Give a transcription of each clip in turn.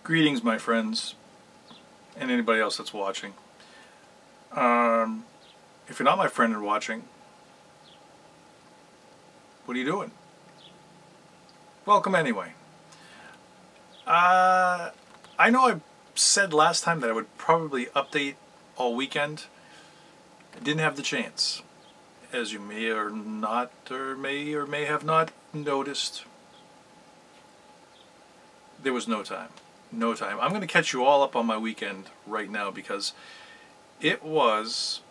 Greetings, my friends, and anybody else that's watching. If you're not my friend and watching, what are you doing? Welcome anyway. I know I said last time that I would probably update all weekend. I didn't have the chance, as you may or may have not noticed. There was no time. No time. I'm going to catch you all up on my weekend right now because it was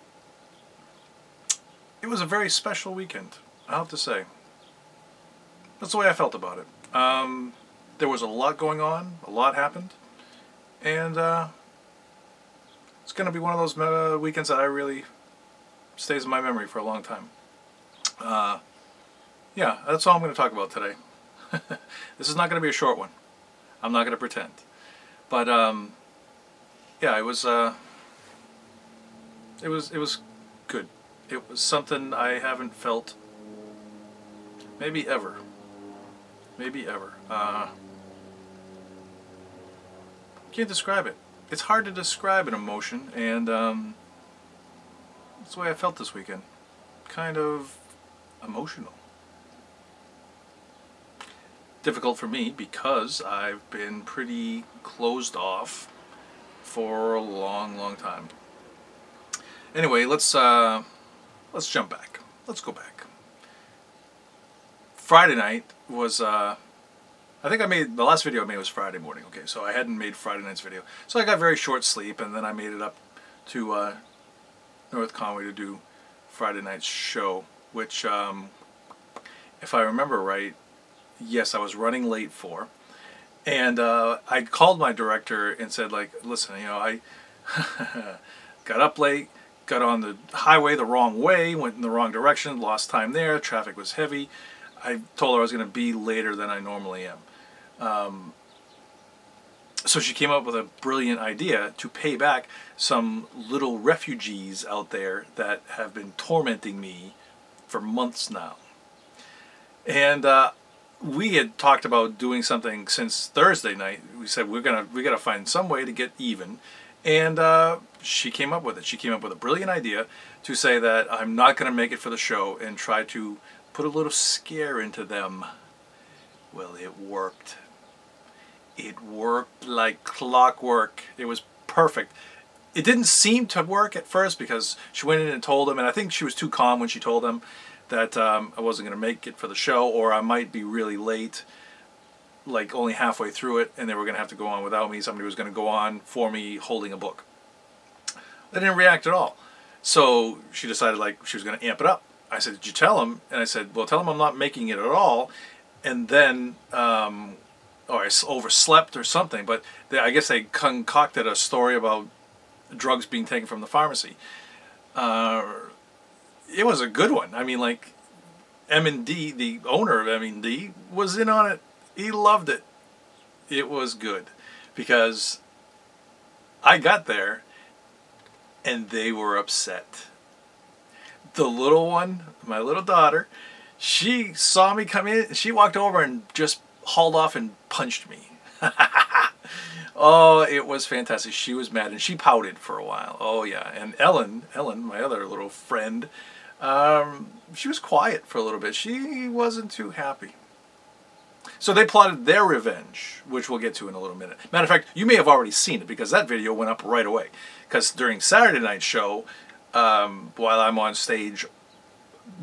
a very special weekend, I'll have to say. That's the way I felt about it. There was a lot going on, a lot happened, and it's going to be one of those weekends that I really stays in my memory for a long time. Yeah, that's all I'm going to talk about today. This is not going to be a short one. I'm not going to pretend. But yeah, it was good. It was something I haven't felt maybe ever. Maybe ever. Can't describe it. It's hard to describe an emotion, and that's the way I felt this weekend. Kind of emotional. Difficult for me because I've been pretty closed off for a long time. Anyway, let's jump back. Let's go back. Friday night was I think the last video I made was Friday morning. Okay, so I hadn't made Friday night's video, so I got very short sleep, and then I made it up to North Conway to do Friday night's show, which if I remember right, yes, I was running late for, and I called my director and said, like, listen, you know, I got up late, got on the highway the wrong way, went in the wrong direction, lost time there, traffic was heavy. I told her I was going to be later than I normally am. So she came up with a brilliant idea to pay back some little refugees out there that have been tormenting me for months now. And we had talked about doing something since Thursday night. We said we gotta find some way to get even, and she came up with it. She came up with a brilliant idea to say that I'm not gonna make it for the show and try to put a little scare into them. Well, it worked. It worked like clockwork. It was perfect. It didn't seem to work at first because she went in and told them, and I think she was too calm when she told them that I wasn't going to make it for the show, or I might be really late, like only halfway through it, and they were going to have to go on without me. Somebody was going to go on for me holding a book. They didn't react at all. So she decided like she was going to amp it up. I said, did you tell him? And I said, well, tell him I'm not making it at all. And then, or I overslept or something, but I guess they concocted a story about drugs being taken from the pharmacy. It was a good one. I mean, like, M&D, the owner of M&D, was in on it. He loved it. It was good. Because I got there, and they were upset. The little one, my little daughter, she saw me come in, and she walked over and just hauled off and punched me. Oh, it was fantastic. She was mad, and she pouted for a while. Oh, yeah. And Ellen, my other little friend, she was quiet for a little bit. She wasn't too happy. So they plotted their revenge, which we'll get to in a little minute. Matter of fact, you may have already seen it because that video went up right away. Because during Saturday night's show, while I'm on stage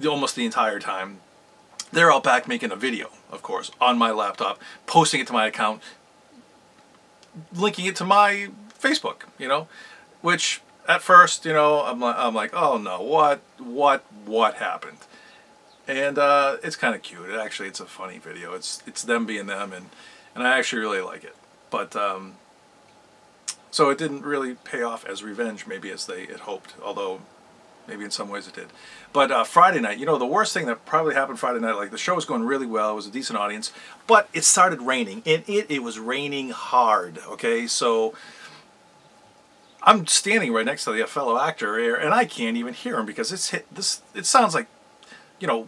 almost the entire time, they're out back making a video, of course, on my laptop, posting it to my account, linking it to my Facebook, you know, which at first, you know, I'm like, oh no, what happened? And it's kind of cute. Actually, it's a funny video. It's them being them, and I actually really like it. But so it didn't really pay off as revenge, maybe as they had hoped, although maybe in some ways it did. But Friday night, you know, the worst thing that probably happened Friday night, like the show was going really well, it was a decent audience, but it started raining, and it was raining hard, okay? So I'm standing right next to the fellow actor here, and I can't even hear him because it sounds like, you know,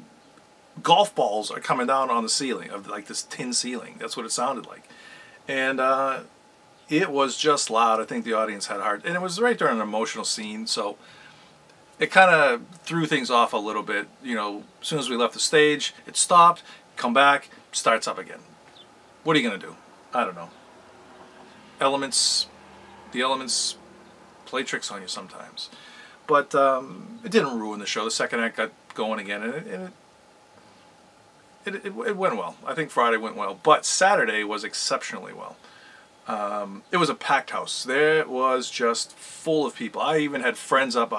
golf balls are coming down on the ceiling of like this tin ceiling. That's what it sounded like. And It was just loud. I think the audience had a hard, and it was right during an emotional scene, so it kind of threw things off a little bit. You know, as soon as we left the stage, it stopped, come back, starts up again. What are you going to do? I don't know. The elements play tricks on you sometimes. But it didn't ruin the show. The second act got going again, and it went well. I think Friday went well, but Saturday was exceptionally well. It was a packed house. There was just full of people. I even had friends up.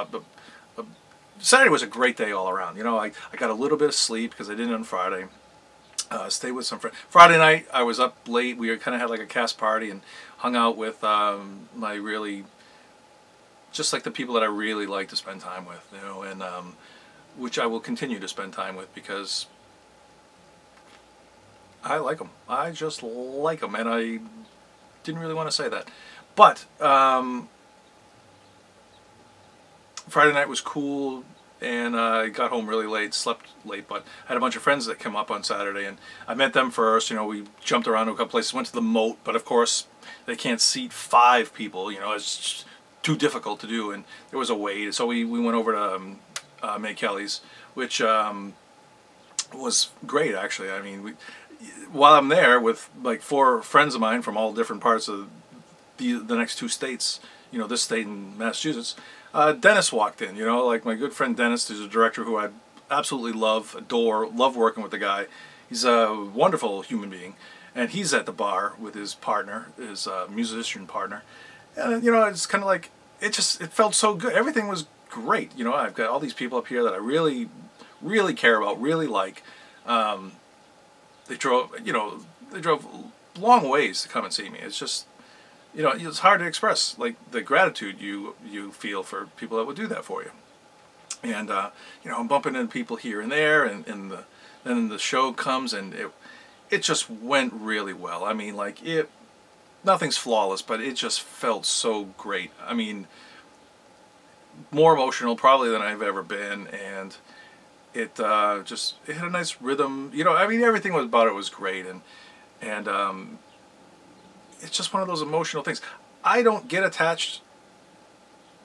Saturday was a great day all around. You know, I got a little bit of sleep because I didn't on Friday. Stayed with some friends. Friday night, I was up late. We kind of had like a cast party and hung out with my really, just like the people that I really like to spend time with, you know, and which I will continue to spend time with because I like them. I just like them, and I didn't really want to say that. But Friday night was cool, and I got home really late, slept late, but I had a bunch of friends that came up on Saturday, and I met them first. You know, we jumped around to a couple places, went to the Moat, but of course they can't seat 5 people. You know, it's just too difficult to do, and there was a wait. So we went over to May Kelly's, which was great, actually. I mean, while I'm there with like 4 friends of mine from all different parts of the next 2 states, you know, this state and Massachusetts, Dennis walked in, you know, like my good friend Dennis, who's a director who I absolutely love, adore, love working with the guy. He's a wonderful human being, and he's at the bar with his partner, his musician partner, and you know, it's kind of like, it felt so good. Everything was great, you know. I've got all these people up here that I really, really care about, really like. They drove long ways to come and see me. It's just, you know, it's hard to express like the gratitude you feel for people that would do that for you. And you know, I'm bumping into people here and there, and then the show comes, and it just went really well. I mean, like, nothing's flawless, but it just felt so great. I mean, more emotional probably than I've ever been, and it had a nice rhythm. You know, I mean, everything about it was great, and it's just one of those emotional things. I don't get attached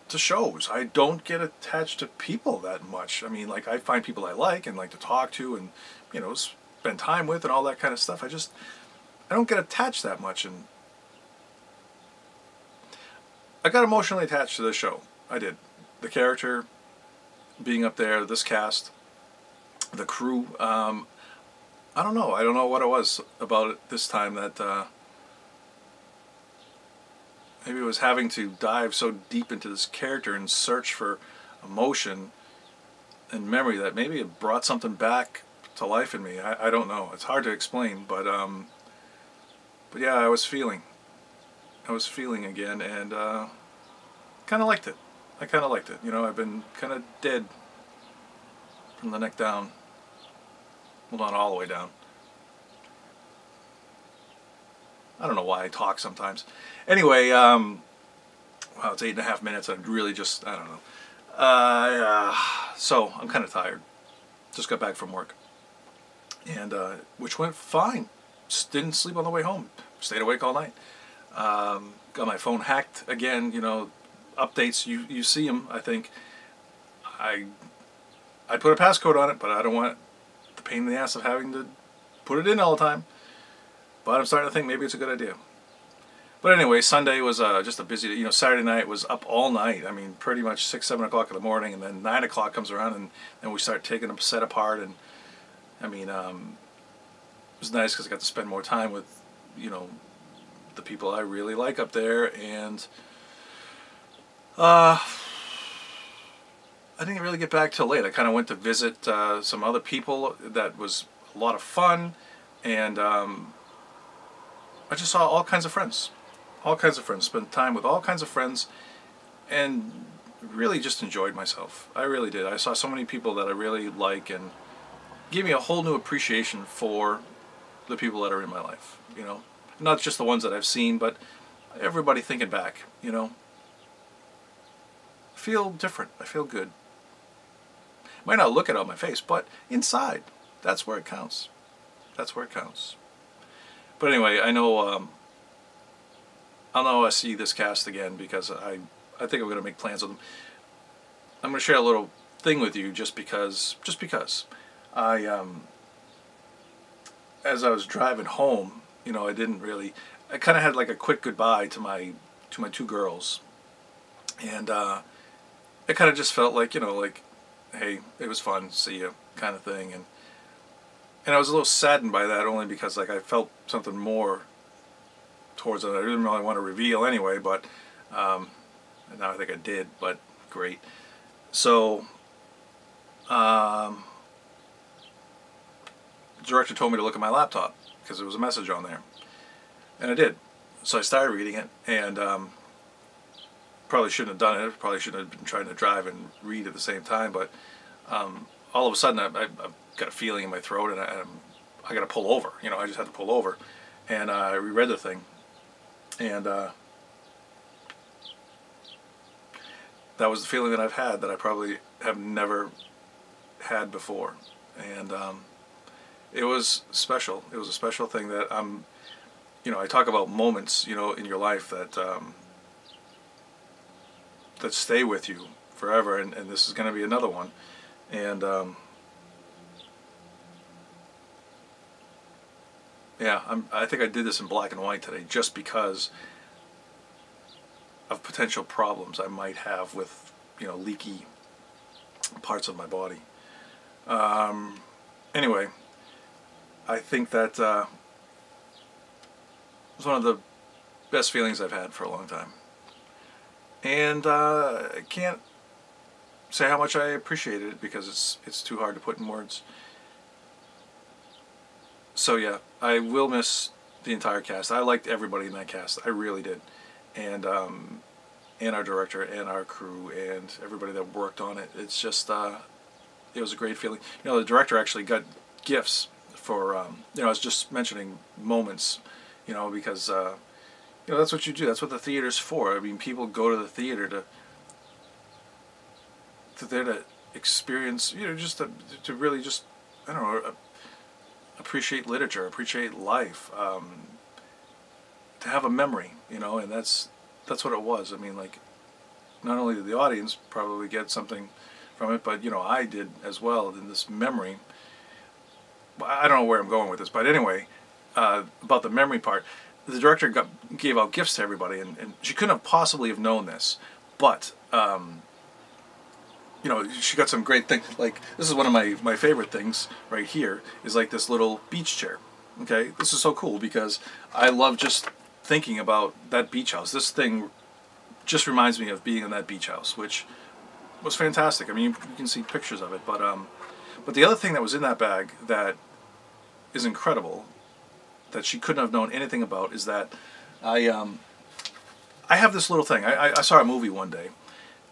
to shows. I don't get attached to people that much. I mean, like, I find people I like and like to talk to and, you know, spend time with and all that kind of stuff. I don't get attached that much, and I got emotionally attached to this show. I did. The character, being up there, this cast, the crew. I don't know. I don't know what it was about it this time that maybe it was having to dive so deep into this character and search for emotion and memory that maybe it brought something back to life in me. I don't know. It's hard to explain, but yeah, I was feeling again, and kind of liked it. I kind of liked it. You know, I've been kind of dead from the neck down. Well, not all the way down. I don't know why I talk sometimes. Anyway, wow, it's 8.5 minutes. I'm really just, I don't know. So I'm kind of tired. Just got back from work, and which went fine. Just didn't sleep on the way home. Stayed awake all night. Got my phone hacked again. You know, updates. You see them. I think I put a passcode on it, but I don't want the pain in the ass of having to put it in all the time. But I'm starting to think maybe it's a good idea. But anyway, Sunday was just a busy day. You know, Saturday night was up all night. I mean, pretty much 6, 7 o'clock in the morning, and then 9 o'clock comes around, and then we start taking them set apart. And I mean, it was nice because I got to spend more time with, you know, the people I really like up there, and I didn't really get back till late. I kind of went to visit some other people. That was a lot of fun, and I just saw all kinds of friends. Spent time with all kinds of friends, and really just enjoyed myself. I really did. I saw so many people that I really like, and gave me a whole new appreciation for the people that are in my life. You know, not just the ones that I've seen, but everybody thinking back. You know, I feel different. I feel good. Might not look it on my face, but inside, that's where it counts. That's where it counts. But anyway, I know I'll know I see this cast again because I think I'm going to make plans with them. I'm going to share a little thing with you just because I as I was driving home, you know, I kind of had like a quick goodbye to my two girls, and it kind of just felt like, you know, like, hey, it was fun, see you, kind of thing, and I was a little saddened by that, only because like I felt something more towards it. I didn't really want to reveal anyway, but and now I think I did, but great. So the director told me to look at my laptop because there was a message on there, and I did. So I started reading it, and probably shouldn't have done it. Probably shouldn't have been trying to drive and read at the same time, but all of a sudden I've got a feeling in my throat, and I got to pull over. You know, I just had to pull over, and I reread the thing, and that was the feeling that I've had that I probably have never had before, and it was special. It was a special thing that you know, I talk about moments, you know, in your life that that stay with you forever, and this is going to be another one, and yeah, I think I did this in black and white today just because of potential problems I might have with, you know, leaky parts of my body. Anyway, I think that was one of the best feelings I've had for a long time, and I can't say how much I appreciated it because it's too hard to put in words. So yeah, I will miss the entire cast. I liked everybody in that cast. I really did. And our director and our crew and everybody that worked on it. It's just, it was a great feeling. You know, the director actually got gifts for, you know, I was just mentioning moments, you know, because, you know, that's what you do. That's what the theater's for. I mean, people go to the theater to experience, you know, just to really just, I don't know, appreciate literature, appreciate life, to have a memory, you know, and that's what it was. I mean, like, not only did the audience probably get something from it, but, you know, I did as well in this memory. I don't know where I'm going with this, but anyway, about the memory part, the director gave out gifts to everybody, and she couldn't have possibly have known this, but you know, she got some great things. Like, this is one of my favorite things right here, is like this little beach chair. Okay, this is so cool because I love just thinking about that beach house. This thing just reminds me of being in that beach house, which was fantastic. I mean, you can see pictures of it, but the other thing that was in that bag that is incredible, that she couldn't have known anything about, is that I have this little thing. I saw a movie one day,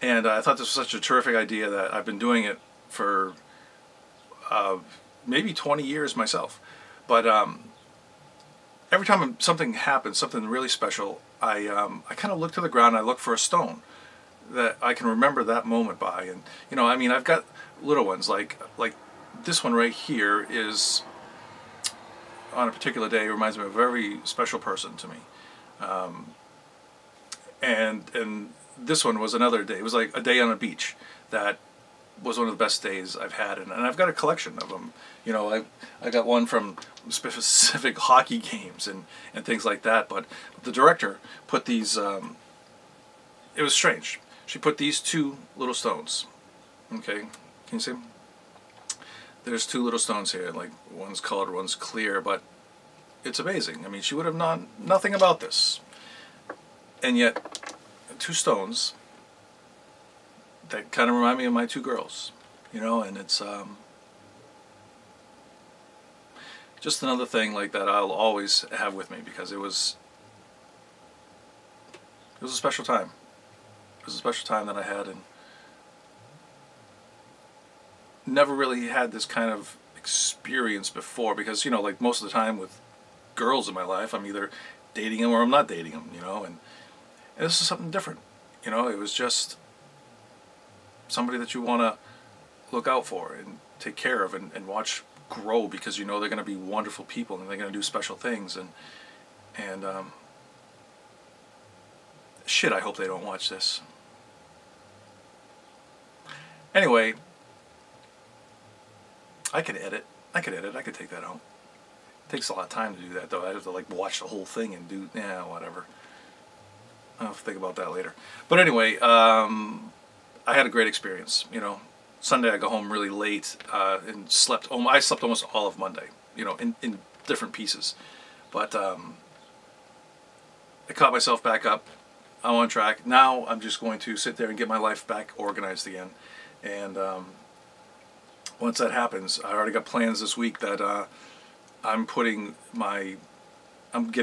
and I thought this was such a terrific idea that I've been doing it for maybe 20 years myself. But every time something happens, something really special, I kind of look to the ground and I look for a stone that I can remember that moment by. And, you know, I mean, I've got little ones like this one right here is, on a particular day, reminds me of a very special person to me. And this one was another day. It was like a day on a beach that was one of the best days I've had, and I've got a collection of them. You know, I got one from specific hockey games and things like that. But the director put these. It was strange. She put these two little stones. Okay, can you see them? There's two little stones here. Like, one's colored, one's clear, but it's amazing. I mean, she would have known nothing about this, and yet two stones that kind of remind me of my two girls, you know, and it's just another thing like that I'll always have with me, because it was a special time. It was a special time that I had, and never really had this kind of experience before, because, you know, like most of the time with girls in my life, I'm either dating them or I'm not dating them, you know, and this is something different. You know, it was just somebody that you want to look out for and take care of and watch grow, because you know they're going to be wonderful people and they're going to do special things, and Shit, I hope they don't watch this. Anyway, I could edit. I could take that out. It takes a lot of time to do that, though. I have to like watch the whole thing and do, yeah, whatever. I'll have to think about that later. But anyway, I had a great experience. You know, Sunday I got home really late and slept. I slept almost all of Monday. You know, in different pieces. But I caught myself back up. I'm on track. Now I'm just going to sit there and get my life back organized again. And once that happens, I already got plans this week that I'm getting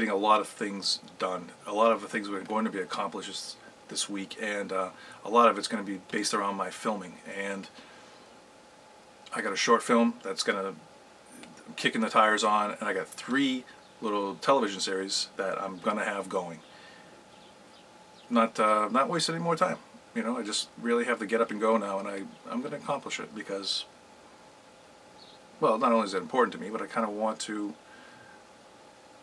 a lot of things done. A lot of the things are going to be accomplished this week, and a lot of it's going to be based around my filming. And I got a short film that's going to kicking the tires on, and I got 3 little television series that I'm going to have going. Not wasting any more time. You know, I just really have to get up and go now, and I'm going to accomplish it because, well, not only is it important to me, but I kind of want to.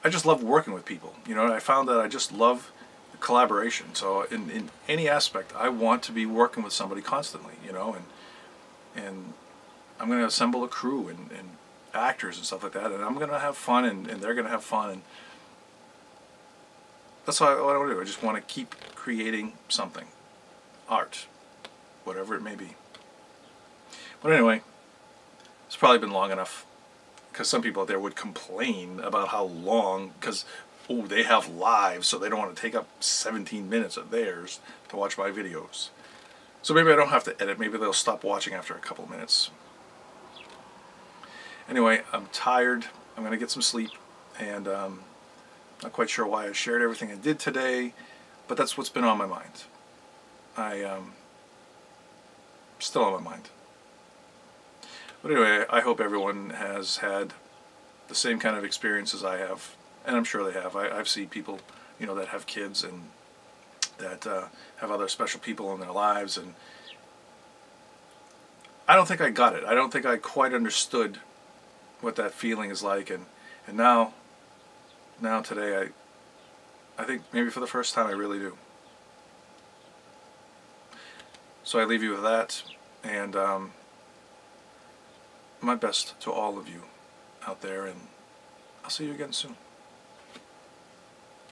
I just love working with people. You know, I found that I just love collaboration. So in any aspect, I want to be working with somebody constantly. You know, and I'm going to assemble a crew and actors and stuff like that, and I'm going to have fun, and they're going to have fun, and that's what I want to do. I just want to keep creating something. Art, whatever it may be. But anyway, it's probably been long enough, because some people out there would complain about how long, because oh, they have lives, so they don't want to take up 17 minutes of theirs to watch my videos. So maybe I don't have to edit. Maybe they'll stop watching after a couple minutes. Anyway, I'm tired. I'm going to get some sleep, and not quite sure why I shared everything I did today, but that's what's been on my mind. Still on my mind. But anyway, I hope everyone has had the same kind of experience as I have, and I'm sure they have. I've seen people, you know, that have kids and that have other special people in their lives, and I don't think I got it. I don't think I quite understood what that feeling is like, and now today I think maybe for the first time I really do. So I leave you with that, and my best to all of you out there, and I'll see you again soon.